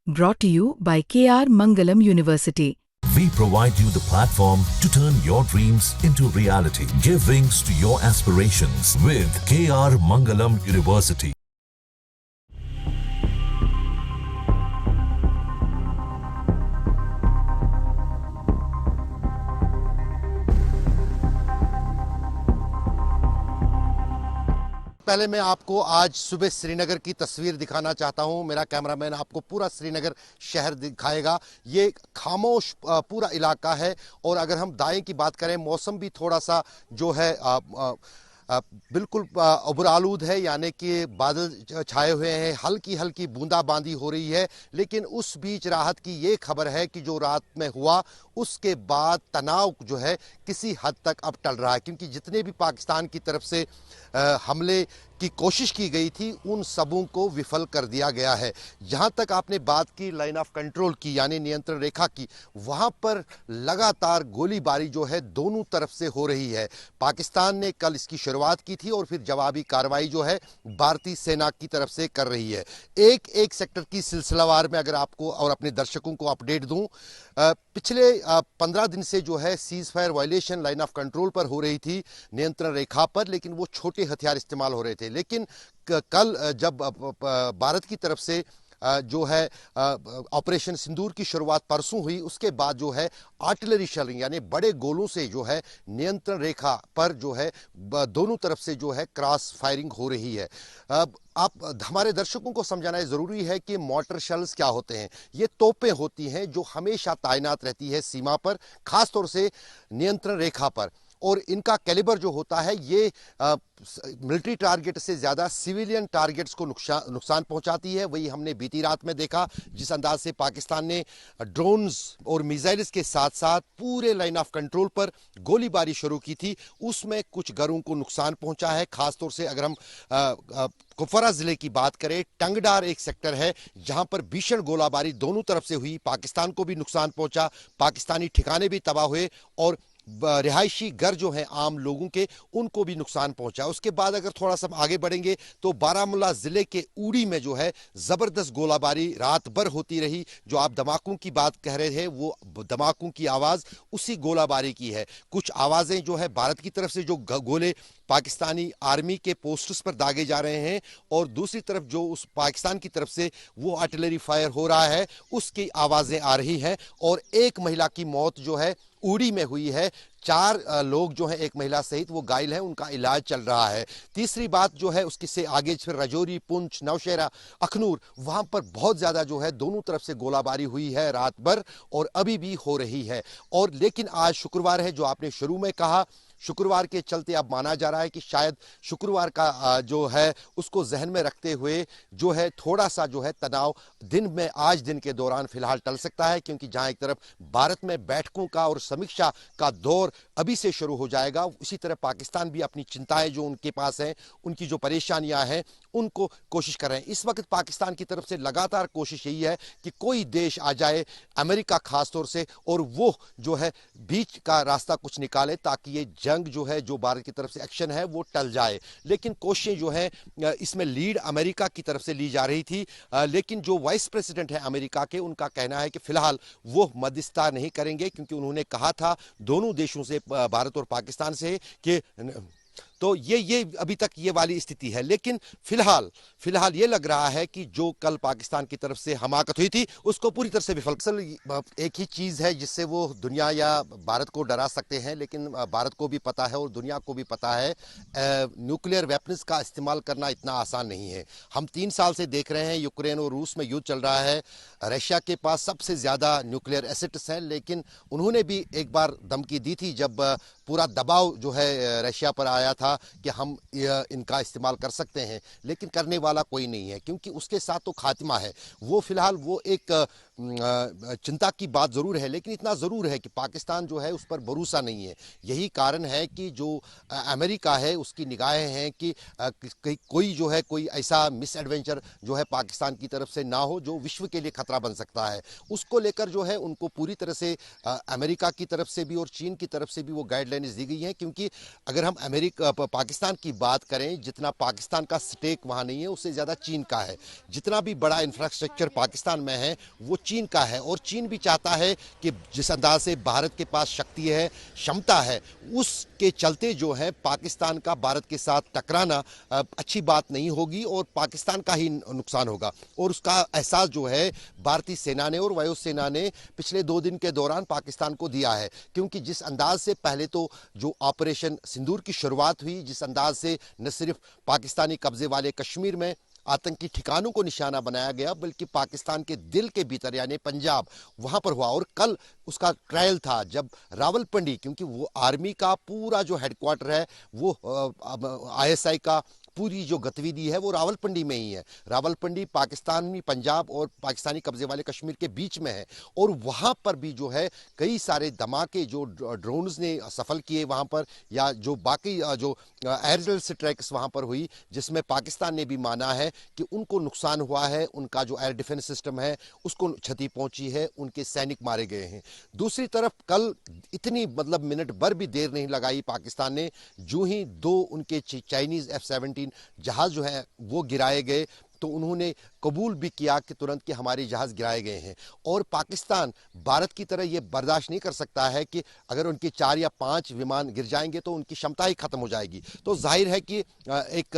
Brought to you by KR Mangalam University. We provide you the platform to turn your dreams into reality. Give wings to your aspirations with KR Mangalam University. पहले मैं आपको आज सुबह श्रीनगर की तस्वीर दिखाना चाहता हूं। मेरा कैमरामैन आपको पूरा श्रीनगर शहर दिखाएगा। ये खामोश पूरा इलाका है और अगर हम दाएं की बात करें, मौसम भी थोड़ा सा जो है बिल्कुल उबरालूद है, यानी कि बादल छाए हुए हैं, हल्की हल्की बूंदाबांदी हो रही है। लेकिन उस बीच राहत की ये खबर है कि जो रात में हुआ उसके बाद तनाव जो है किसी हद तक अब टल रहा है, क्योंकि जितने भी पाकिस्तान की तरफ से हमले की कोशिश की गई थी उन सबों को विफल कर दिया गया है। जहां तक आपने बात की लाइन ऑफ कंट्रोल की, यानी नियंत्रण रेखा की, वहां पर लगातार गोलीबारी जो है दोनों तरफ से हो रही है। पाकिस्तान ने कल इसकी शुरुआत की थी और फिर जवाबी कार्रवाई जो है भारतीय सेना की तरफ से कर रही है। एक एक सेक्टर की सिलसिलावार में अगर आपको और अपने दर्शकों को अपडेट दूं, पिछले 15 दिन से जो है cease fire violation line of control पर हो रही थी, नियंत्रण रेखा पर, लेकिन वो छोटे हथियार इस्तेमाल हो रहे थे। लेकिन कल जब भारत की तरफ से जो है ऑपरेशन सिंदूर की शुरुआत परसों हुई, उसके बाद जो है आर्टिलरी शेलिंग यानी बड़े गोलों से जो है नियंत्रण रेखा पर जो है दोनों तरफ से जो है क्रॉस फायरिंग हो रही है। अब आप हमारे दर्शकों को समझाना जरूरी है कि मॉर्टर शेल्स क्या होते हैं। ये तोपें होती हैं जो हमेशा तैनात रहती है सीमा पर, खासतौर से नियंत्रण रेखा पर, और इनका कैलिबर जो होता है ये मिलिट्री टारगेट से ज़्यादा सिविलियन टारगेट्स को नुकसान पहुंचाती है। वही हमने बीती रात में देखा, जिस अंदाज से पाकिस्तान ने ड्रोन्स और मिसाइल्स के साथ साथ पूरे लाइन ऑफ कंट्रोल पर गोलीबारी शुरू की थी, उसमें कुछ घरों को नुकसान पहुंचा है। खासतौर से अगर हम कुपवारा ज़िले की बात करें, टंगडार एक सेक्टर है जहां पर भीषण गोलाबारी दोनों तरफ से हुई, पाकिस्तान को भी नुकसान पहुंचा, पाकिस्तानी ठिकाने भी तबाह हुए और रिहायशी घर जो हैं आम लोगों के, उनको भी नुकसान पहुंचा। उसके बाद अगर थोड़ा सा आगे बढ़ेंगे तो बारामूला जिले के उड़ी में जो है जबरदस्त गोलाबारी रात भर होती रही। जो आप धमाकों की बात कह रहे थे, वो धमाकों की आवाज उसी गोलाबारी की है। कुछ आवाजें जो है भारत की तरफ से जो गोले पाकिस्तानी आर्मी के पोस्टर्स पर दागे जा रहे हैं, और दूसरी तरफ जो उस पाकिस्तान की तरफ से वो आर्टिलरी फायर हो रहा है, उसकी आवाजें आ रही हैं। और एक महिला की मौत जो है उड़ी में हुई है। 4 लोग जो हैं, एक महिला सहित, वो घायल हैं, उनका इलाज चल रहा है। तीसरी बात जो है उसकी से आगे फिर रजौरी, पुंछ, नौशेरा, अखनूर, वहां पर बहुत ज्यादा जो है दोनों तरफ से गोलाबारी हुई है रात भर और अभी भी हो रही है। और लेकिन आज शुक्रवार है, जो आपने शुरू में कहा, शुक्रवार के चलते अब माना जा रहा है कि शायद शुक्रवार का जो है उसको जहन में रखते हुए जो है थोड़ा सा जो है तनाव आज दिन के दौरान फिलहाल टल सकता है, क्योंकि जहां एक तरफ भारत में बैठकों का और समीक्षा का दौर अभी से शुरू हो जाएगा, उसी तरह पाकिस्तान भी अपनी चिंताएं जो उनके पास हैं, उनकी जो परेशानियां हैं, उनको कोशिश कर रहे हैं। इस वक्त पाकिस्तान की तरफ से लगातार कोशिश यही है कि कोई देश आ जाए, अमेरिका खासतौर से, और वो जो है बीच का रास्ता कुछ निकाले ताकि ये जंग जो है, जो भारत की तरफ से एक्शन है, वो टल जाए। लेकिन कोशिशें जो है इसमें लीड अमेरिका की तरफ से ली जा रही थी, लेकिन जो वाइस प्रेसिडेंट है अमेरिका के, उनका कहना है कि फिलहाल वो मध्यस्थता नहीं करेंगे, क्योंकि उन्होंने कहा था दोनों देशों से, भारत और पाकिस्तान से, कि तो ये अभी तक ये वाली स्थिति है। लेकिन फिलहाल ये लग रहा है कि जो कल पाकिस्तान की तरफ से हमाकत हुई थी उसको पूरी तरह से विफल। एक ही चीज है जिससे वो दुनिया या भारत को डरा सकते हैं, लेकिन भारत को भी पता है और दुनिया को भी पता है न्यूक्लियर वेपन्स का इस्तेमाल करना इतना आसान नहीं है। हम 3 साल से देख रहे हैं यूक्रेन और रूस में युद्ध चल रहा है। रशिया के पास सबसे ज्यादा न्यूक्लियर एसेट्स हैं, लेकिन उन्होंने भी एक बार धमकी दी थी जब पूरा दबाव जो है रशिया पर आया था कि हम इनका इस्तेमाल कर सकते हैं, लेकिन करने वाला कोई नहीं है, क्योंकि उसके साथ तो खात्मा है। वो फिलहाल वो एक चिंता की बात ज़रूर है, लेकिन इतना ज़रूर है कि पाकिस्तान जो है उस पर भरोसा नहीं है। यही कारण है कि जो अमेरिका है उसकी निगाहें हैं कि कोई जो है कोई ऐसा मिस एडवेंचर जो है पाकिस्तान की तरफ से ना हो जो विश्व के लिए खतरा बन सकता है। उसको लेकर जो है उनको पूरी तरह से अमेरिका की तरफ से भी और चीन की तरफ से भी वो गाइडलाइंस दी गई हैं, क्योंकि अगर हम पाकिस्तान की बात करें, जितना पाकिस्तान का स्टेक वहाँ नहीं है उससे ज़्यादा चीन का है। जितना भी बड़ा इंफ्रास्ट्रक्चर पाकिस्तान में है वो चीन का है, और चीन भी चाहता है कि जिस अंदाज से भारत के पास शक्ति है, क्षमता है, उसके चलते जो है पाकिस्तान का भारत के साथ टकराना अच्छी बात नहीं होगी और पाकिस्तान का ही नुकसान होगा। और उसका एहसास जो है भारतीय सेना ने और वायुसेना ने पिछले 2 दिन के दौरान पाकिस्तान को दिया है, क्योंकि जिस अंदाज से पहले तो जो ऑपरेशन सिंदूर की शुरुआत हुई, जिस अंदाज से न सिर्फ पाकिस्तानी कब्जे वाले कश्मीर में आतंकी ठिकानों को निशाना बनाया गया, बल्कि पाकिस्तान के दिल के भीतर यानी पंजाब वहां पर हुआ। और कल उसका ट्रायल था जब रावलपिंडी, क्योंकि वो आर्मी का पूरा जो हेडक्वार्टर है वो ISI का पूरी जो गतिविधि है वो रावलपिंडी में ही है। रावलपिंडी पाकिस्तानी पंजाब और पाकिस्तानी कब्जे वाले कश्मीर के बीच में है, और वहाँ पर भी जो है कई सारे धमाके जो ड्रोन्स ने सफल किए वहाँ पर, या जो बाकी जो एयर स्ट्राइक्स वहाँ पर हुई, जिसमें पाकिस्तान ने भी माना है कि उनको नुकसान हुआ है, उनका जो एयर डिफेंस सिस्टम है उसको क्षति पहुंची है, उनके सैनिक मारे गए हैं। दूसरी तरफ कल इतनी मतलब मिनट भर भी देर नहीं लगाई पाकिस्तान ने, जो ही 2 उनके चाइनीज F-17 जहाज जो है वो गिराए गए तो उन्होंने कबूल भी किया कि तुरंत कि हमारे जहाज गिराए गए हैं। और पाकिस्तान भारत की तरह ये बर्दाश्त नहीं कर सकता है कि अगर उनके 4 या 5 विमान गिर जाएंगे तो उनकी क्षमता ही खत्म हो जाएगी। तो जाहिर है कि एक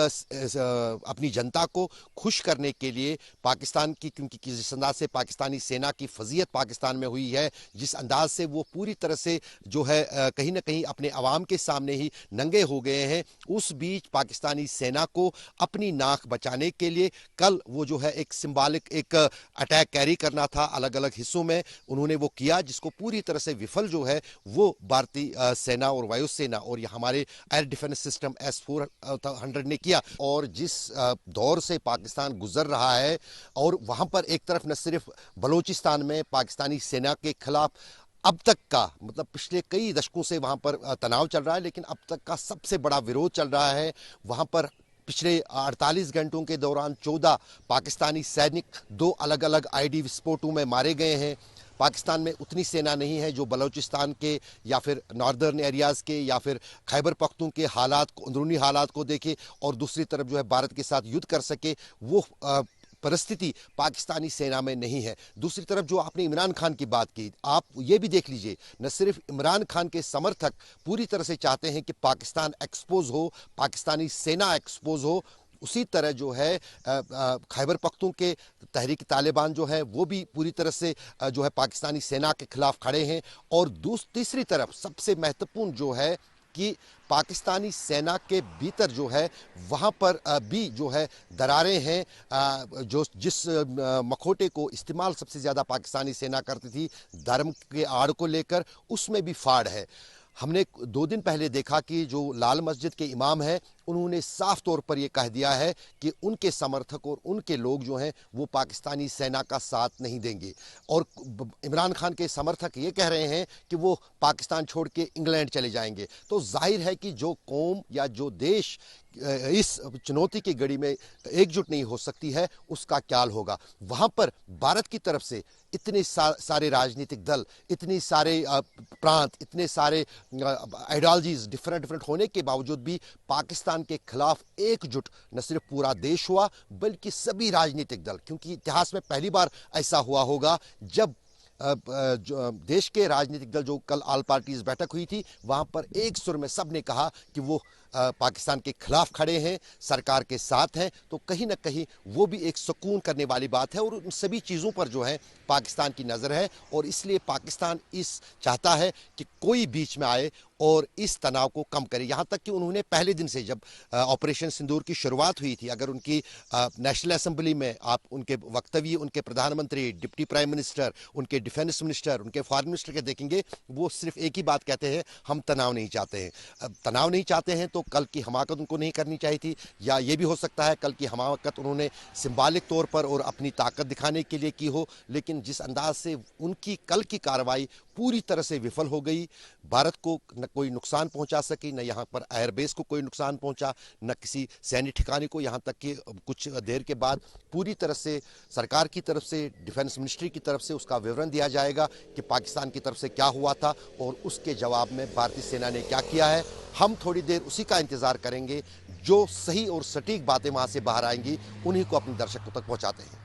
अपनी जनता को खुश करने के लिए पाकिस्तान की, क्योंकि जिस अंदाज से पाकिस्तानी सेना की फजीयत पाकिस्तान में हुई है, जिस अंदाज से वो पूरी तरह से जो है कहीं ना कहीं अपने अवाम के सामने ही नंगे हो गए हैं, उस बीच पाकिस्तानी सेना को अपनी नाक बचाने के लिए कल वो जो है एक सिंबॉलिक एक अटैक कैरी करना था अलग अलग हिस्सों में, उन्होंने वो किया, जिसको पूरी तरह से विफल जो है वो भारतीय सेना और वायुसेना और ये हमारे एयर डिफेंस सिस्टम S-400 ने किया। और जिस दौर से पाकिस्तान गुजर रहा है, और वहां पर एक तरफ न सिर्फ बलूचिस्तान में पाकिस्तानी सेना के खिलाफ अब तक का मतलब पिछले कई दशकों से वहां पर तनाव चल रहा है, लेकिन अब तक का सबसे बड़ा विरोध चल रहा है वहां पर। पिछले 48 घंटों के दौरान 14 पाकिस्तानी सैनिक 2 अलग अलग IED विस्फोटों में मारे गए हैं। पाकिस्तान में उतनी सेना नहीं है जो बलूचिस्तान के या फिर नॉर्दर्न एरियाज़ के या फिर खैबर पख्तून के हालात को, अंदरूनी हालात को देखे और दूसरी तरफ जो है भारत के साथ युद्ध कर सके, वो परिस्थिति पाकिस्तानी सेना में नहीं है। दूसरी तरफ जो आपने इमरान खान की बात की, आप ये भी देख लीजिए, न सिर्फ इमरान खान के समर्थक पूरी तरह से चाहते हैं कि पाकिस्तान एक्सपोज हो, पाकिस्तानी सेना एक्सपोज हो, उसी तरह जो है खैबर पख्तून के तहरीक तालिबान जो है वो भी पूरी तरह से जो है पाकिस्तानी सेना के खिलाफ खड़े हैं। और तीसरी तरफ सबसे महत्वपूर्ण जो है कि पाकिस्तानी सेना के भीतर जो है वहाँ पर भी जो है दरारें हैं। जो जिस मखोटे को इस्तेमाल सबसे ज़्यादा पाकिस्तानी सेना करती थी धर्म के आड़ को लेकर, उसमें भी फाड़ है। हमने 2 दिन पहले देखा कि जो लाल मस्जिद के इमाम हैं उन्होंने साफ तौर पर यह कह दिया है कि उनके समर्थक और उनके लोग जो हैं वो पाकिस्तानी सेना का साथ नहीं देंगे। और इमरान खान के समर्थक ये कह रहे हैं कि वो पाकिस्तान छोड़ के इंग्लैंड चले जाएंगे। तो जाहिर है कि जो कौम या जो देश इस चुनौती की घड़ी में एकजुट नहीं हो सकती है उसका क्या होगा। वहाँ पर भारत की तरफ से इतने सारे राजनीतिक दल, इतने सारे प्रांत, इतने सारे आइडियोलॉजीज डिफरेंट होने के बावजूद भी पाकिस्तान के खिलाफ एकजुट न सिर्फ पूरा देश हुआ बल्कि सभी राजनीतिक दल, क्योंकि इतिहास में पहली बार ऐसा हुआ होगा जब देश के राजनीतिक दल जो कल ऑल पार्टीज बैठक हुई थी वहां पर एक सुर में सब ने कहा कि वो पाकिस्तान के खिलाफ खड़े हैं, सरकार के साथ हैं। तो कहीं ना कहीं वो भी एक सुकून करने वाली बात है और उन सभी चीज़ों पर जो है पाकिस्तान की नज़र है और इसलिए पाकिस्तान इस चाहता है कि कोई बीच में आए और इस तनाव को कम करें। यहाँ तक कि उन्होंने पहले दिन से, जब ऑपरेशन सिंदूर की शुरुआत हुई थी, अगर उनकी नेशनल असेंबली में आप उनके वक्तव्य, उनके प्रधानमंत्री, डिप्टी प्राइम मिनिस्टर, उनके डिफेंस मिनिस्टर, उनके फॉरेन मिनिस्टर के देखेंगे, वो सिर्फ एक ही बात कहते हैं, हम तनाव नहीं चाहते हैं। तनाव नहीं चाहते हैं तो कल की हमाकत उनको नहीं करनी चाहिए थी, या ये भी हो सकता है कल की हमाकत उन्होंने सिंबॉलिक तौर पर और अपनी ताकत दिखाने के लिए की हो। लेकिन जिस अंदाज से उनकी कल की कार्रवाई पूरी तरह से विफल हो गई, भारत को न कोई नुकसान पहुंचा सकी, न यहाँ पर एयरबेस को कोई नुकसान पहुंचा, न किसी सैन्य ठिकाने को। यहाँ तक कि कुछ देर के बाद पूरी तरह से सरकार की तरफ से, डिफेंस मिनिस्ट्री की तरफ से उसका विवरण दिया जाएगा कि पाकिस्तान की तरफ से क्या हुआ था और उसके जवाब में भारतीय सेना ने क्या किया है। हम थोड़ी देर उसी का इंतजार करेंगे। जो सही और सटीक बातें वहां से बाहर आएंगी उन्हीं को अपने दर्शकों तक पहुंचाते हैं।